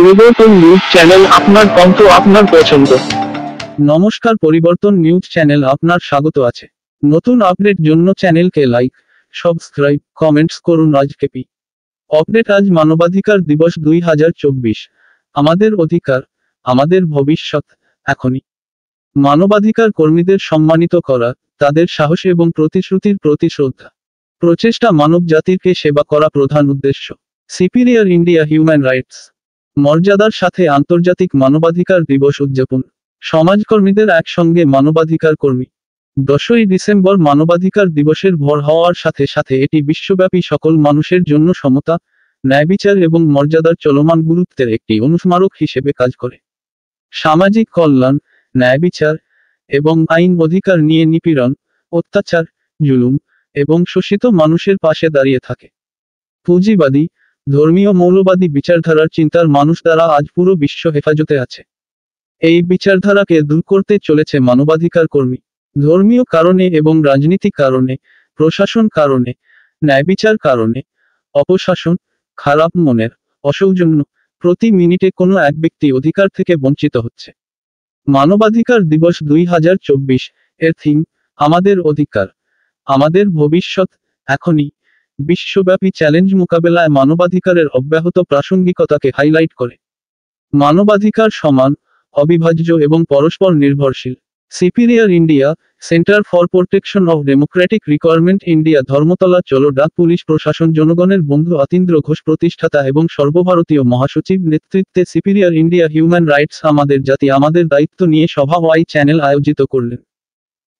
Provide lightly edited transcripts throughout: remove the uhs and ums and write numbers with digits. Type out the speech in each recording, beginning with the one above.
পরিবর্তন news channel, আপনার কণ্ঠ আপনার পছন্দ। নমস্কার, পরিবর্তন নিউজ চ্যানেল আপনার স্বাগত আছে। নতুন আপডেট জন্য চ্যানেলকে লাইক, সাবস্ক্রাইব, কমেন্টস করুন। আজকে পি আপডেট। আজ মানবাধিকার দিবস 2024। আমাদের অধিকার, আমাদের ভবিষ্যৎ, এখনই। মানবাধিকার কর্মীদের সম্মানিত করা, তাদের সাহস এবং প্রতিশ্রুতির প্রতি শ্রদ্ধা। প্রচেষ্টা মানব জাতিকে সেবা করা প্রধান উদ্দেশ্য। Superior India human rights. মর্যাদার সাথে আন্তর্জাতিক মানবাধিকার দিবস উদযাপন। সমাজকর্মীদের একসঙ্গে মানবাধিকার কর্মী। 10ই ডিসেম্বর মানবাধিকার দিবসের ভর হওয়ার সাথে সাথে এটি বিশ্বব্যাপী সকল মানুষের জন্য সমতা, ন্যায়বিচার এবং মর্যাদার চলমান গুরুত্বের একটি অনুস্মারক হিসেবে কাজ করে। সামাজিক কল্যাণ, ন্যায়বিচার এবং আইন অধিকার নিয়ে নিপীড়ন, অত্যাচার, জুলুম এবং শোষিত মানুষের পাশে দাঁড়িয়ে থাকে। পুঁজিবাদী, ধর্মীয় মৌলবাদী বিচারধারার চিন্তার মানুষ দ্বারা আজ পুরো বিশ্ব হেফাজতে আছে। এই বিচারধারাকে দূর করতে চলেছে মানবাধিকার কর্মী। ধর্মীয় কারণে এবং রাজনীতিক কারণে, প্রশাসন কারণে, ন্যায়বিচার কারণে, অপশাসন, খারাপ মনের, অসৌজন্য, প্রতি মিনিটে কোনো এক ব্যক্তি অধিকার থেকে বঞ্চিত হচ্ছে। মানবাধিকার দিবস 2024 এর থিম আমাদের অধিকার, আমাদের ভবিষ্যৎ, এখনই। বিশ্বব্যাপী চ্যালেঞ্জ মোকাবেলায় মানবাধিকারের অব্যাহত প্রাসঙ্গিকতাকে হাইলাইট করে। মানবাধিকার সমান, অবিভাজ্য এবং পরস্পর নির্ভরশীল। Superior India, centre for protection of Democratic requirement India, Dharmatala চলো ডাক পুলিশ প্রশাসন, জনগণের বন্ধু আতীন্দ্র ঘোষ প্রতিষ্ঠাতা এবং সর্বভারতীয় মহাসচিব নেতৃত্বে সুপিরিয়র ইন্ডিয়া হিউম্যান রাইটস আমাদের জাতি আমাদের দায়িত্ব নিয়ে সভা ওয়াই চ্যানেল আয়োজিত করলেন।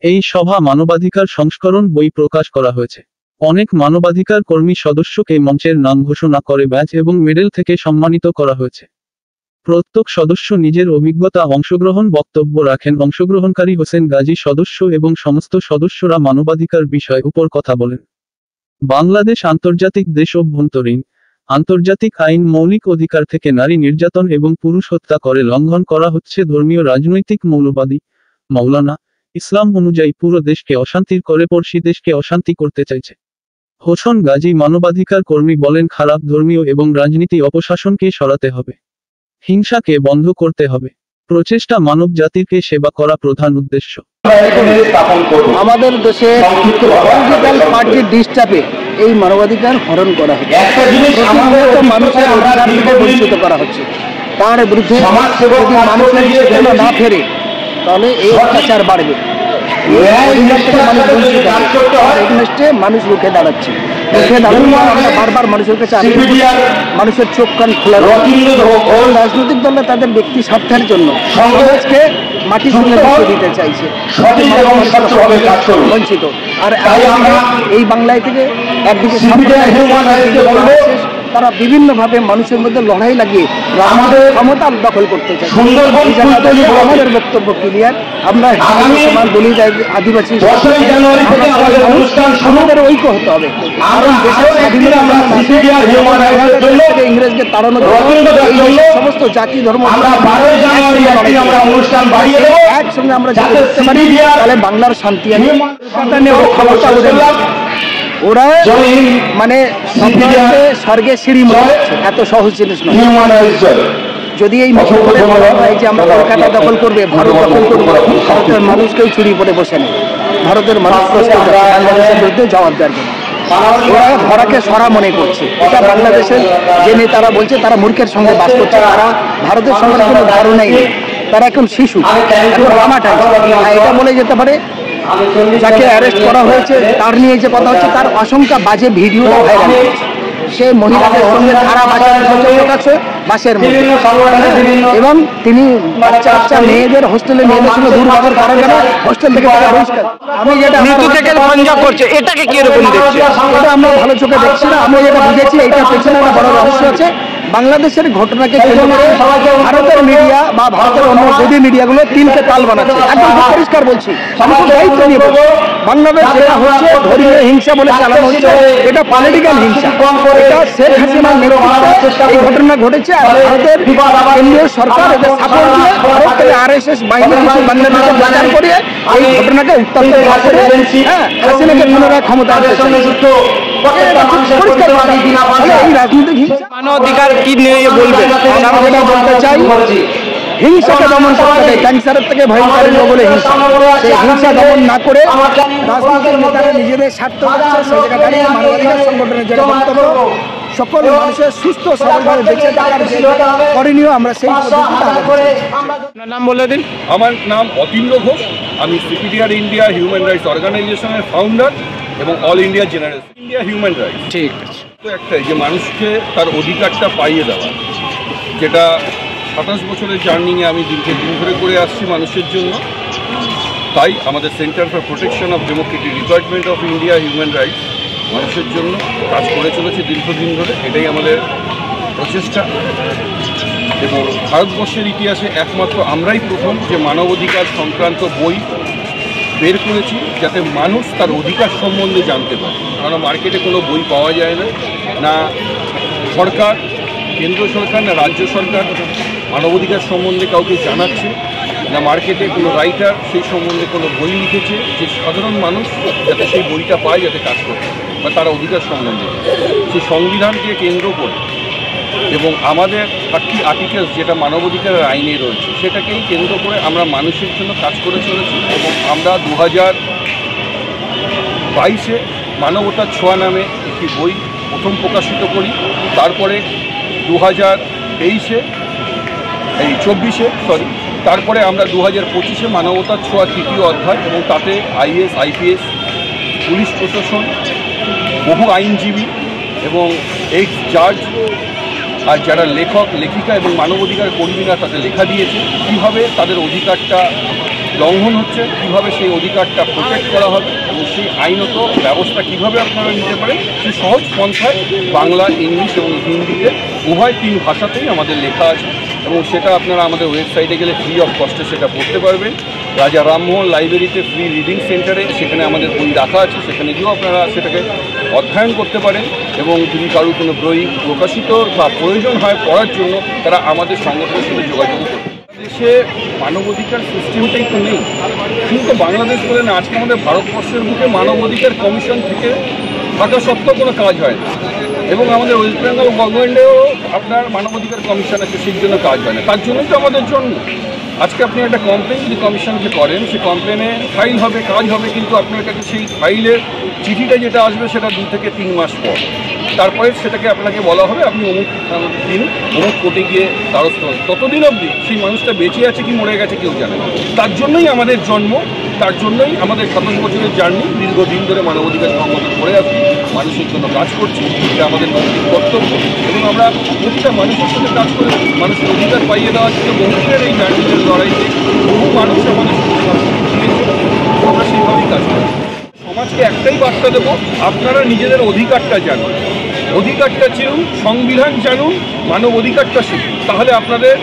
এই সভা মানবাধিকার সংস্করণ বই প্রকাশ করা হয়েছে। অনেক মানবাধিকার কর্মী সদস্যকে মঞ্চের নাম ঘোষণা করে ব্যাজ এবং মেডেল থেকে সম্মানিত করা হয়েছে। প্রত্যেক সদস্য নিজের অভিজ্ঞতা অংশগ্রহণ বক্তব্য রাখেন। অংশগ্রহণকারী হোসেন গাজী সদস্য এবং সমস্ত সদস্যরা মানবাধিকার বিষয় উপর কথা বলেন। বাংলাদেশ আন্তর্জাতিক দেশ, অভ্যন্তরীণ, আন্তর্জাতিক আইন মৌলিক অধিকার থেকে নারী নির্যাতন এবং পুরুষ হত্যা করে লঙ্ঘন করা হচ্ছে। ধর্মীয় রাজনৈতিক মৌলবাদী, মৌলানা, ইসলাম অনুযায়ী পুরো দেশকে অশান্তির করে পড়শি দেশকে অশান্তি করতে চাইছে। হোসেন গাজী মানবাধিকার কর্মী বলেন, খারাপ ধর্মীয় এবং রাজনীতি অপশাসনকে সরাতে হবে, হিংসাকে বন্ধ করতে হবে। প্রচেষ্টা মানব জাতিকে সেবা করা প্রধান উদ্দেশ্য। আমাদের দেশে পলিটিক্যাল পার্টির ডিস্টার্বে এই মানবাধিকার হরণ করা হচ্ছে, মানুষের অধিকার থেকে বঞ্চিত করা হচ্ছে। তার বিরুদ্ধে যদি মানুষের চেতনা না ফেরে তাহলে এই অত্যাচার বাড়বে। মানুষ রুখে দাঁড়াচ্ছে, আমরা বারবার মানুষের কাছে মানুষের চোখ কান খোলা। রাজনৈতিক দলে তাদের ব্যক্তি স্বার্থের জন্য সমাজকে মাটি সঙ্গে দিতে চাইছে, বঞ্চিত। আর এই বাংলায় থেকে একদিকে তারা বিভিন্নভাবে মানুষের মধ্যে লড়াই লাগিয়ে ক্ষমতা দখল করতে চায়। আমাদের বক্তব্য ক্লিয়ার, আমরা দলিত আদিবাসী আমাদের ঐক্য হতে হবে। কারণ দেশের স্বাধীনতা ইংরেজকে তাড়ানো সমস্ত জাতি ধর্ম একসঙ্গে আমরা যদি করতে পারি তাহলে বাংলার শান্তি আছে। ওরা মানে স্বর্গে সিঁড়ি মনে এত সহজ জিনিস নয়। যদি এই মিছিল করে বলা হয় যে আমরা কলকাতা দখল করবে, ভারত দখল করবে, ভারতের মানুষকেও চুরি করে বসে নেই। ভারতের মানুষ বাংলাদেশের বিরুদ্ধে জবাব দেওয়ার জন্য ওরা ধরাকে সরা মনে করছে। এটা বাংলাদেশের যে নেতারা বলছে তারা মূর্খের সঙ্গে বাস করছে, তারা ভারতের সঙ্গে কোনো ধারণাই নেই। তারা এখন শিশু, এখন রামাটাই। এটা বলে যেতে পারে যাকে অ্যারেস্ট করা হয়েছে তার নিয়ে যে কথা হচ্ছে, তার অসংখ্য বাজে ভিডিও ভাইরাল হয়েছে। সে মহিলাদের সঙ্গে ধারা আছে বাসের মধ্যে, এবং তিনি বাচ্চা মেয়েদের হোস্টেলে মেয়েদের সঙ্গে দুর্ব্যবহার করার জন্য হোস্টেল থেকে তারা বহিষ্কার। আমি যেটা করছে এটাকে কি রকম দেখছি, এটা আমরা ভালো চোখে দেখছি না। আমরা যেটা বুঝেছি এইটার পেছনে একটা বড় রহস্য আছে। বাংলাদেশের ঘটনাকে কেন্দ্র করে ভারতের মিডিয়া বা ভারতের অন্য যদি মিডিয়াগুলো তিনকে তাল বানাচ্ছে। একদম পরিষ্কার বলছি, দায়িত্ব নিয়ে বাংলাদেশ যেটা হচ্ছে ধর্মীয় হিংসা বলে চালানো হচ্ছে, এটা পলিটিক্যাল হিংসা। এটা শেখ হাসিনার নেতৃত্বে এই ঘটনা ঘটেছে। ভারতের কেন্দ্রীয় সরকার এদের সাপোর্ট দিয়ে ভারত থেকে RSS বাহিনী কিছু বাংলাদেশে প্রচার করে এই ঘটনাকে উত্তপ্ত করে হাসিনাকে পুনরায় ক্ষমতা আনতে। এই রাজনৈতিক হিংসা মানবাধিকার কি নিয়ে বলবেন? আমরা যেটা বলতে চাই, হিংসাকে দমন করতে হবে। ক্যান্সারের থেকে ভয়ঙ্কর রোগ হলো হিংসা। সেই হিংসা দমন না করে রাজনৈতিক নেতারা নিজেদের স্বার্থ রাখছে, সেই জায়গায় দাঁড়িয়ে মানবাধিকার সংগঠনের যেটা বক্তব্য, সকল মানুষের সুস্থ সবলভাবে বেঁচে থাকার যে করণীয়, আমরা সেই পদ্ধতিতে আগাচ্ছি। আপনার নাম বলে দিন। আমার নাম অতীন্দ্র ঘোষ। আমি সিপিডিআর ইন্ডিয়া হিউম্যান রাইটস অর্গানাইজেশনের ফাউন্ডার এবং all India general India human rights. ঠিক আছে। তো একটাই যে মানুষকে তার অধিকারটা পাইয়ে দেওয়া, যেটা 27 বছরের জার্নিংয়ে আমি দীর্ঘদিন ধরে করে আসছি মানুষের জন্য। তাই আমাদের centre for protection of Democratic department of India human rights মানুষের জন্য কাজ করে চলেছে দীর্ঘদিন ধরে। এটাই আমাদের প্রচেষ্টা এবং ভারতবর্ষের ইতিহাসে একমাত্র আমরাই প্রথম যে মানবাধিকার সংক্রান্ত বই বের করেছি, যাতে মানুষ তার অধিকার সম্বন্ধে জানতে পারে। কারণ মার্কেটে কোনো বই পাওয়া যায় না, না সরকার, কেন্দ্র সরকার না রাজ্য সরকার মানবাধিকার সম্বন্ধে কাউকে জানাচ্ছে, না মার্কেটে কোনো রাইটার সেই সম্বন্ধে কোনো বই লিখেছে যে সাধারণ মানুষ যাতে সেই বইটা পায়, যাতে কাজ করতে বা তারা অধিকার সম্বন্ধে। সেই সংবিধানকে কেন্দ্র করে এবং আমাদের 30 আর্টিকেলস যেটা মানবাধিকারের আইনে রয়েছে সেটাকেই কেন্দ্র করে আমরা মানুষের জন্য কাজ করে চলেছি। এবং আমরা 2022-এ মানবতার ছোঁয়া নামে একটি বই প্রথম প্রকাশিত করি। তারপরে 2024-এ তারপরে আমরা 2025-এ মানবতার ছোঁয়া 3য় অধ্যায়, এবং তাতে আইএস, আইপিএস, পুলিশ প্রশাসন, বহু আইনজীবী এবং এক্স জাজ আর যারা লেখক, লেখিকা এবং মানবাধিকার কর্মীরা তাতে লেখা দিয়েছে কীভাবে তাদের অধিকারটা লঙ্ঘন হচ্ছে, কীভাবে সেই অধিকারটা প্রোটেক্ট করা হবে এবং সেই আইনত ব্যবস্থা কীভাবে আপনারা নিতে পারেন, সেই সহজ পন্থায় বাংলা, ইংলিশ এবং হিন্দিতে উভয় 3 ভাষাতেই আমাদের লেখা আছে। এবং সেটা আপনারা আমাদের ওয়েবসাইটে গেলে ফ্রি অফ কস্টে সেটা পড়তে পারবেন। রাজা রামমোহন লাইব্রেরিতে ফ্রি রিডিং সেন্টারে সেখানে আমাদের বই রাখা আছে, সেখানে গিয়েও আপনারা সেটাকে অধ্যয়ন করতে পারেন। এবং যদি কারোর কোনো বই প্রকাশিত বা প্রয়োজন হয় পড়ার জন্য, তারা আমাদের সংগঠনের সাথে যোগাযোগ করবে। দেশে মানবাধিকার সিস্টেমটাই তো নেই, কিন্তু বাংলাদেশ বলে না, আজকে আমাদের ভারতবর্ষের বুকে মানবাধিকার কমিশন থেকে থাকা সত্ত্বেও কোনো কাজ হয় না। এবং আমাদের ওয়েস্ট বেঙ্গল গভর্নমেন্টেও আপনার মানবাধিকার কমিশন আছে, সেই জন্য কাজ হয় না। তার জন্যই তো আমাদের জন্য আজকে আপনি একটা কমপ্লেন যদি কমিশনকে করেন, সেই কমপ্লেনে ফাইল হবে, কাজ হবে, কিন্তু আপনার কাছে সেই ফাইলের চিঠিটা যেটা আসবে সেটা 2 থেকে 3 মাস পর। তারপরে সেটাকে আপনাকে বলা হবে আপনি অমুক দিন অমুক কোর্টে গিয়ে দ্বারস্থ হন। ততদিন অবধি সেই মানুষটা বেঁচে আছে কি মরে গেছে কেউ জানে না। তার জন্যই আমাদের জন্ম, তার জন্যই আমাদের 27 বছরের জার্নি। দীর্ঘদিন ধরে মানবাধিকার সংগঠন করে আসছি, মানুষের জন্য কাজ করছি, এটা আমাদের নৈতিক কর্তব্য। এবং আমরা প্রতিটা মানুষের সাথে কাজ করে মানুষের অধিকার পাইয়ে দেওয়ার জন্য বহুদিনের এই জার্নিদের লড়াইতে বহু মানুষ আমাদের আমরা সেইভাবেই কাজ করি। সমাজকে একটাই বার্তা দেবো, আপনারা নিজেদের অধিকারটা জানুন, অধিকারটা চিনুন, সংবিধান জানুন, মানব অধিকারটা শিখুন। তাহলে আপনাদের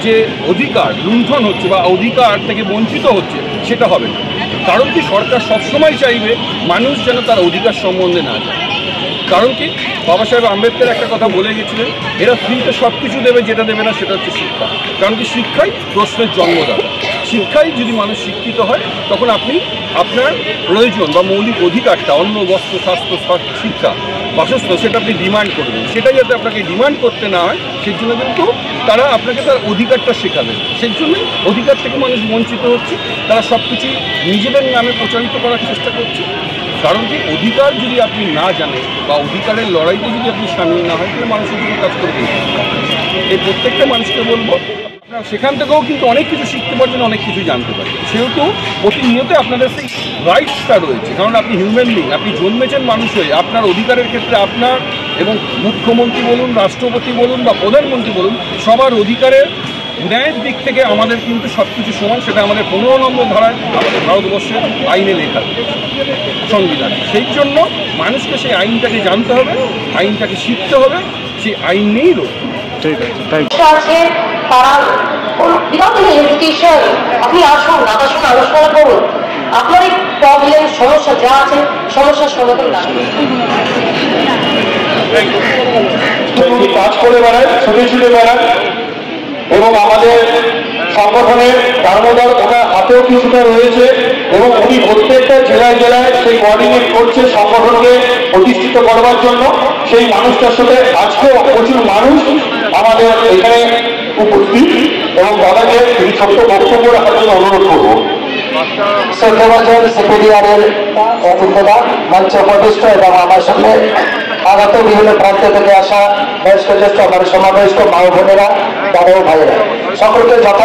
যে অধিকার লুণ্ঠন হচ্ছে বা অধিকার থেকে বঞ্চিত হচ্ছে সেটা হবে না। কারণ কি, সরকার সবসময় চাইবে মানুষ যেন তার অধিকার সম্বন্ধে না জানে। কারণ কি, বাবা সাহেব আম্বেদকর একটা কথা বলে গেছিলেন, এরা ফ্রিতে সব কিছু দেবে, যেটা দেবে না সেটা হচ্ছে শিক্ষা। কারণ কি, শিক্ষাই প্রশ্নের জন্মদাতা। শিক্ষায় যদি মানুষ শিক্ষিত হয়, তখন আপনি আপনার প্রয়োজন বা মৌলিক অধিকারটা, অন্ন, বস্ত্র, স্বাস্থ্য, শিক্ষা, বাসস্থান, সেটা আপনি ডিমান্ড করবেন। সেটা যাতে আপনাকে ডিমান্ড করতে না হয়, সেই জন্য কিন্তু তারা আপনাকে তার অধিকারটা শেখাবে। সেই জন্যই অধিকার থেকে মানুষ বঞ্চিত হচ্ছে, তারা সব কিছুই নিজেদের নামে প্রচারিত করার চেষ্টা করছে। কারণ কি, অধিকার যদি আপনি না জানেন বা অধিকারের লড়াইতে যদি আপনি সামিল না হয়, তাহলে মানুষের জন্য কাজ করবেন। এই প্রত্যেকটা মানুষকে বলবো, আপনারা সেখান থেকেও কিন্তু অনেক কিছু শিখতে পারবেন, অনেক কিছু জানতে পারবেন। সেহেতু প্রতিনিয়ত আপনাদের সেই রাইটসটা রয়েছে, কারণ আপনি হিউম্যান বিং, আপনি জন্মেছেন মানুষ হয়ে। আপনার অধিকারের ক্ষেত্রে আপনার এবং মুখ্যমন্ত্রী বলুন, রাষ্ট্রপতি বলুন বা প্রধানমন্ত্রী বলুন, সবার অধিকারের ন্যায়ের দিক থেকে আমাদের কিন্তু সব কিছু সমান। সেটা আমাদের 15 নম্বর ধারায় আমাদের ভারতবর্ষের আইনে লেখা, সংবিধান। সেই জন্য মানুষকে সেই আইনটাকে জানতে হবে, আইনটাকে শিখতে হবে, সেই আইন নিয়েই রয়েছে। ঠিক আছে, থ্যাংক ইউ। আছে তারা বিদাউট এনি হেজিটেশন আপনি আসুন, আমার সঙ্গে আলোচনা করুন, আপনার এই প্রবলেম, সমস্যা যা আছে, সমস্যার সমাধান না কাজ করে বেড়ায়, ছুটে ছুটে বেড়ায়। এবং আমাদের সংগঠনের দারোমদার ওনার হাতেও কিছুটা রয়েছে। এবং উনি প্রত্যেকটা জেলায় জেলায় সেই কোঅর্ডিনেট করছে সংগঠনকে প্রতিষ্ঠিত করবার জন্য। সেই মানুষটার সাথে আজকেও প্রচুর মানুষ আমাদের এখানে উপস্থিত, এবং দাদাকে এই ছোট্ট বক্তব্য রাখার জন্য অনুরোধ করবো। শ্রদ্ধাভাজন সিপিডিআরের ইন্তজার মঞ্চ উপবিষ্ট এবং আমার সামনে আগত বিভিন্ন প্রান্ত থেকে আসা বয়স্ক জ্যেষ্ঠ আমার সমবয়স্ক মা বোনেরা, দাদা ও ভাইয়েরা, সকলকে যথাযথ